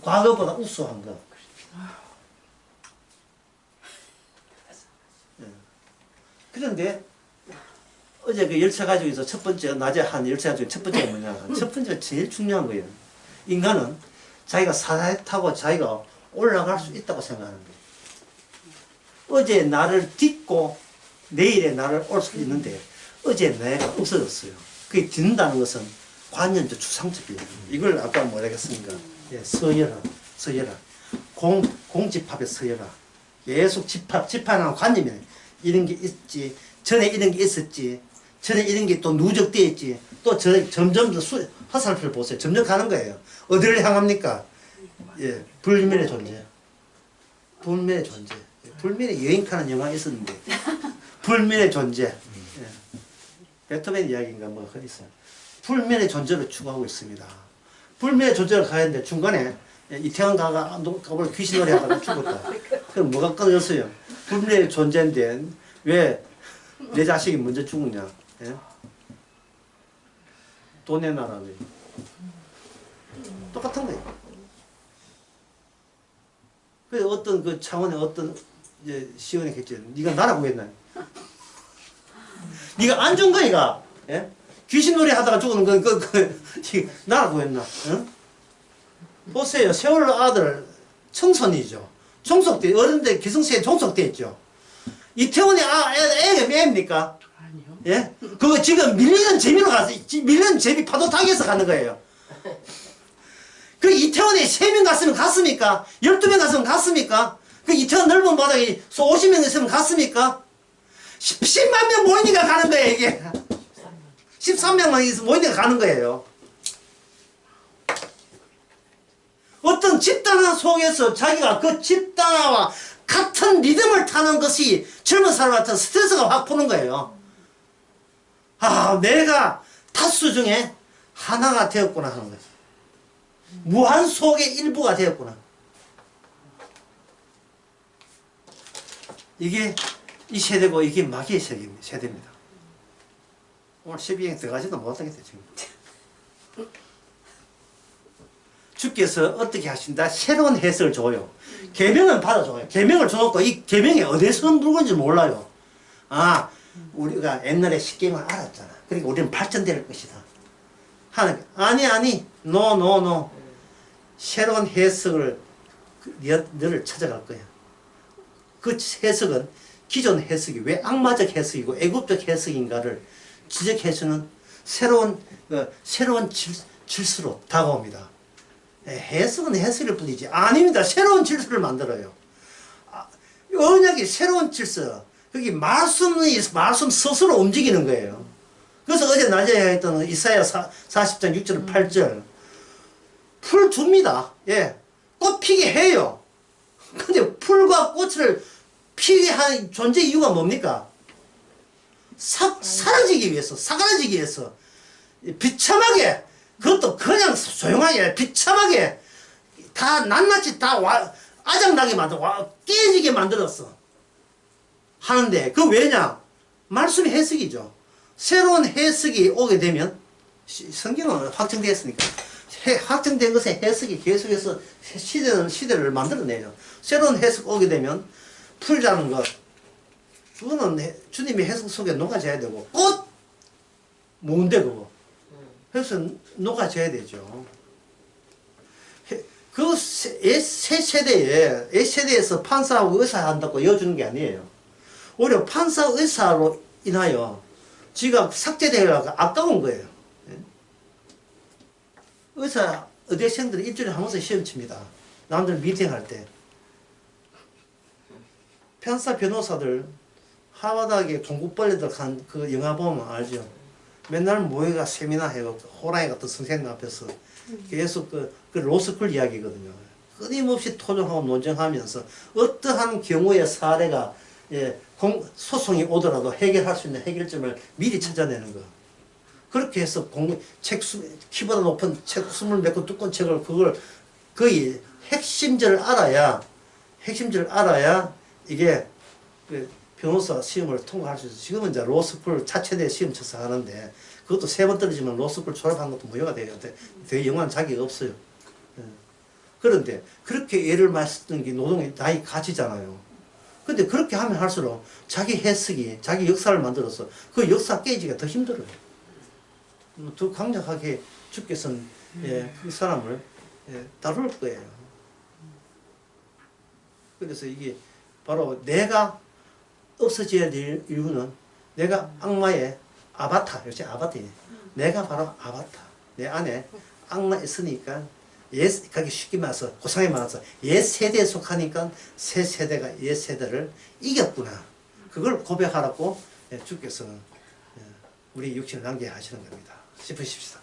과거보다 우수한 거. 그런데 어제 그 열차 가지고서 첫 번째 낮에 한 열차 중에 첫 번째가 뭐냐? 첫 번째가 제일 중요한 거예요. 인간은 자기가 사다리 타고 자기가 올라갈 수 있다고 생각하는 거예요. 어제 나를 딛고 내일에 나를 올 수 있는데 어제 내가 없어졌어요. 그게 딛는다는 것은 관념적 추상적이에요. 이걸 아까 뭐라 했습니까? 예, 서열화. 공집합의 서열화. 계속 집합하는 관념이에요. 이런 게 있지. 전에 이런 게 있었지. 전에 이런 게 또 누적되어 있지. 또 점점 더 화살표를 보세요. 점점 가는 거예요. 어디를 향합니까? 예, 불멸의 존재. 불멸의 존재. 불멸의 여행하는 영화가 있었는데 불멸의 존재. 예. 베토벤 이야기인가 뭐가 있어요. 불멸의 존재를 추구하고 있습니다. 불멸의 존재를 가야 하는데 중간에 이태원 가가 귀신 노래 하다가 죽었다. 그럼 뭐가 끊어졌어요? 불멸의 존재인데 왜 내 자식이 먼저 죽느냐? 예? 돈 내놔라 왜? 똑같은 거예요. 그래서 어떤 그 차원의 어떤 시원이 했죠. 네가 나라 구했나? 네가 안 준 거니까. 예? 귀신 놀이 하다가 죽는 건 나라 구했나? 응? 보세요. 세월호 아들 청선이죠. 종속돼 어른들 기성세에 종속돼 있죠. 이태원의 애가 매입니까? 아니요. 예? 그거 지금 밀리는 재미로 가서 밀리는 재미 파도 타기 위해서 가는 거예요. 그 이태원에 3명 갔으면 갔습니까? 12명 갔으면 갔습니까? 그 이태원 넓은 바닥에 50명 있으면 갔습니까? 10만 명 모이니까 가는 거예요, 이게. 13명만 있으면 모이니까 가는 거예요. 어떤 집단화 속에서 자기가 그 집단화와 같은 리듬을 타는 것이 젊은 사람한테 스트레스가 확 푸는 거예요. 아, 내가 다수 중에 하나가 되었구나 하는 거죠. 무한 속의 일부가 되었구나. 이게 이 세대고 이게 마귀의 세대입니다. 오늘 12행 들어가지도 못하겠다 지금. 주께서 어떻게 하신다? 새로운 해석을 줘요. 계명은 받아줘요. 계명을 줘놓고 이 계명이 어디서 물건지 몰라요. 아, 우리가 옛날에 십계명을 알았잖아. 그러니까 우리는 발전될 것이다. 하나님, 아니, no. 새로운 해석을 너를 찾아갈 거야. 그 해석은 기존 해석이 왜 악마적 해석이고 애국적 해석인가를 지적해주는 새로운 질서로 다가옵니다. 해석은 해석일 뿐이지 아닙니다. 새로운 질서를 만들어요. 언약이 새로운 질서. 그게 말씀 스스로 움직이는 거예요. 그래서 어제 낮에 했던 이사야 40장 6절 8절 풀 줍니다. 예, 꽃 피게 해요. 근데 풀과 꽃을 피게 한 존재 이유가 뭡니까? 사라지기 위해서, 사라지기 위해서 비참하게, 그것도 그냥 조용하게 비참하게 다 낱낱이 다 아작나게 만들어 깨지게 만들었어 하는데 그 왜냐? 말씀의 해석이죠. 새로운 해석이 오게 되면 성경은 확정되어 있으니까 확정된 것의 해석이 계속해서 시대를 만들어내요. 새로운 해석 오게 되면 풀자는 것 그거는 주님의 해석 속에 녹아져야 되고 꽃 뭔데 그거 그래서 녹아져야 되죠. 그 새 세대에 세대에서 판사하고 의사한다고 이어주는 게 아니에요. 오히려 판사 의사로 인하여 지가 삭제되려고 아까운 거예요. 의사 의대생들이 일주일에 한 번씩 시험 칩니다. 남들 미팅할 때. 판사 변호사들 하와드하게 공부벌레들 한 그 영화 보면 알죠. 맨날 모여가 세미나 해고 호랑이 같은 선생님 앞에서 계속 그 로스쿨 이야기거든요. 끊임없이 토론하고 논쟁하면서 어떠한 경우의 사례가 소송이 오더라도 해결할 수 있는 해결점을 미리 찾아내는 거. 그렇게 해서 키보다 높은 책 20몇 권 두꺼운 책을 그걸 거의 핵심들을 알아야 이게 그 변호사 시험을 통과할 수 있어요. 지금은 이제 로스쿨 차체대 시험 쳐서 하는데 그것도 3번 떨어지면 로스쿨 졸업한 것도 무효가 돼요. 되게 영원한 자격이 없어요. 그런데 그렇게 예를 말씀드린 게 노동의 나이 가치잖아요. 근데 그렇게 하면 할수록 자기 해석이 자기 역사를 만들어서 그 역사 깨지기가 더 힘들어요. 더 강력하게 주께서는 그 사람을 다룰 거예요. 그래서 이게 바로 내가 없어져야 될 이유는 내가 악마의 아바타, 역시 아바타예요. 내가 바로 아바타. 내 안에 악마 있으니까 가기 쉽게 말해서 고상하게 말해서 옛 세대에 속하니까 새 세대가 옛 세대를 이겼구나. 그걸 고백하라고 주께서는 우리 육신을 낭비하시는 겁니다. 싶으십시다.